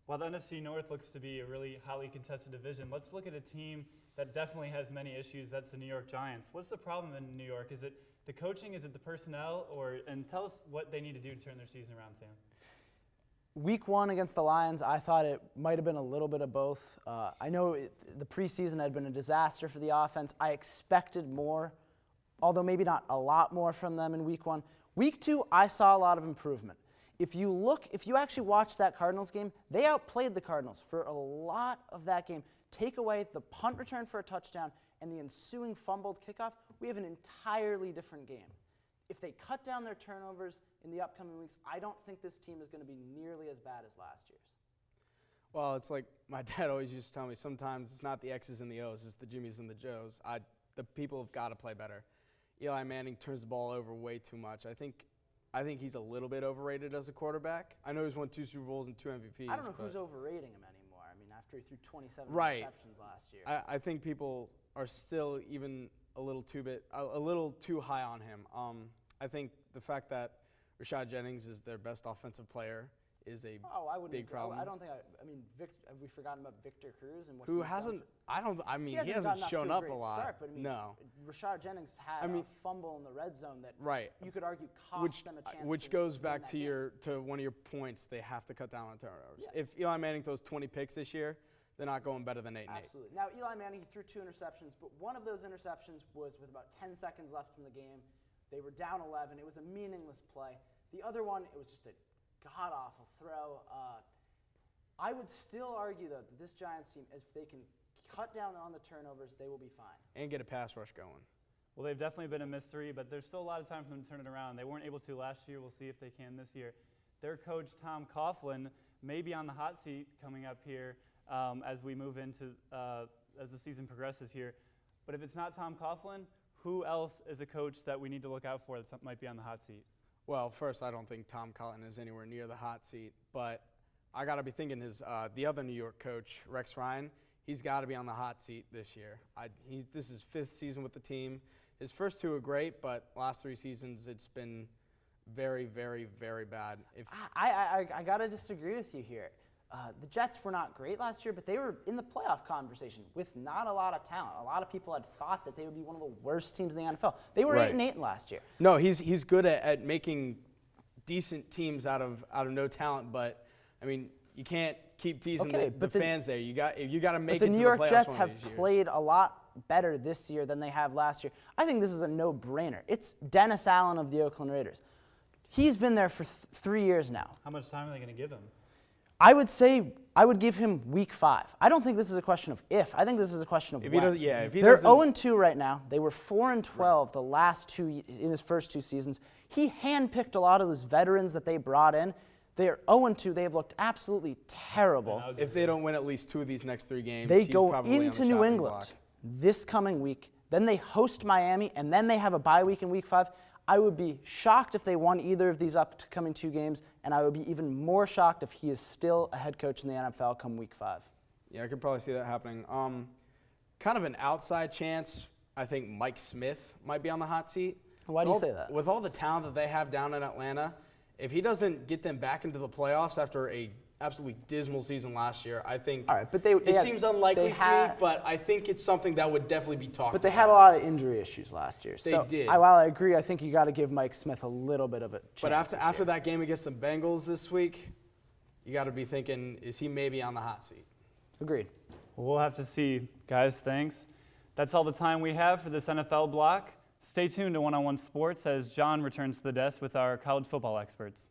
While the NFC North looks to be a really highly contested division, let's look at a team that definitely has many issues. That's the New York Giants. What's the problem in New York? Is it the coaching? Is it the personnel? And tell us what they need to do to turn their season around, Sam. Week 1 against the Lions, I thought it might have been a little bit of both. I know the preseason had been a disaster for the offense. I expected more, although maybe not a lot more from them in Week 1. Week 2, I saw a lot of improvement. If you actually watch that Cardinals game, they outplayed the Cardinals for a lot of that game. Take away the punt return for a touchdown and the ensuing fumbled kickoff, we have an entirely different game. If they cut down their turnovers in the upcoming weeks, I don't think this team is going to be nearly as bad as last year's. Well, it's like my dad always used to tell me, sometimes it's not the X's and the O's, it's the Jimmys and the Joes. The people have got to play better. Eli Manning turns the ball over way too much. I think he's a little bit overrated as a quarterback. I know he's won 2 Super Bowls and 2 MVPs. I don't know who's overrating him anymore. I mean, after he threw 27 right. interceptions last year. I think people are still even a little too high on him. I think the fact that Rashad Jennings is their best offensive player is a big problem. I don't think. I mean, have we forgotten about Victor Cruz and what who he's hasn't? done He hasn't shown up a lot. Start, but I mean, no. Rashad Jennings had a fumble in the red zone that you could argue cost them a chance. Which goes back to one of your points. They have to cut down on turnovers. Yeah. If Eli Manning throws 20 picks this year, they're not going better than 8-8. Absolutely. Now, Eli Manning, he threw 2 interceptions, but one of those interceptions was with about 10 seconds left in the game. They were down 11. It was a meaningless play. The other one, it was just a god-awful throw. I would still argue, though, that this Giants team, if they can cut down on the turnovers, they will be fine. And get a pass rush going. Well, they've definitely been a mystery, but there's still a lot of time for them to turn it around. They weren't able to last year. We'll see if they can this year. Their coach, Tom Coughlin, may be on the hot seat coming up here as we move into as the season progresses here. But if it's not Tom Coughlin, who else is a coach that we need to look out for that might be on the hot seat? Well, first, I don't think Tom Coughlin is anywhere near the hot seat, but I got to be thinking the other New York coach, Rex Ryan, he's got to be on the hot seat this year. This is 5th season with the team. His first 2 are great, but last 3 seasons it's been very, very, very bad. I got to disagree with you here. The Jets were not great last year, but they were in the playoff conversation with not a lot of talent. A lot of people had thought that they would be one of the worst teams in the NFL. They were 8-8 last year. No, he's good at making decent teams out of no talent, but I mean, you can't keep teasing the fans there. You got to make it to the playoffs. But the New York Jets have played a lot better this year than they have last year. I think this is a no-brainer. It's Dennis Allen of the Oakland Raiders. He's been there for 3 years now. How much time are they going to give him? I would say I would give him week 5. I don't think this is a question of if. I think this is a question of when. They're 0-2 right now. They were 4-12 the last 2 in his first 2 seasons. He handpicked a lot of those veterans that they brought in. They are 0-2. They have looked absolutely terrible. If they don't win at least 2 of these next 3 games, they he's go probably into on the New chopping England block. this coming week. Then they host Miami, and then they have a bye week in week 5. I would be shocked if they won either of these upcoming 2 games, and I would be even more shocked if he is still a head coach in the NFL come week 5. Yeah, I could probably see that happening. Kind of an outside chance, I think Mike Smith might be on the hot seat. Why do you say that? With all the talent that they have down in Atlanta, if he doesn't get them back into the playoffs after a absolutely dismal season last year, I think it seems unlikely to me, but I think it's something that would definitely be talked about. But they had a lot of injury issues last year. They did. While I agree, I think you got to give Mike Smith a little bit of a chance. But after that game against the Bengals this week, you got to be thinking, is he maybe on the hot seat? Agreed. Well, we'll have to see. Guys, thanks. That's all the time we have for this NFL block. Stay tuned to One-on-One Sports as John returns to the desk with our college football experts.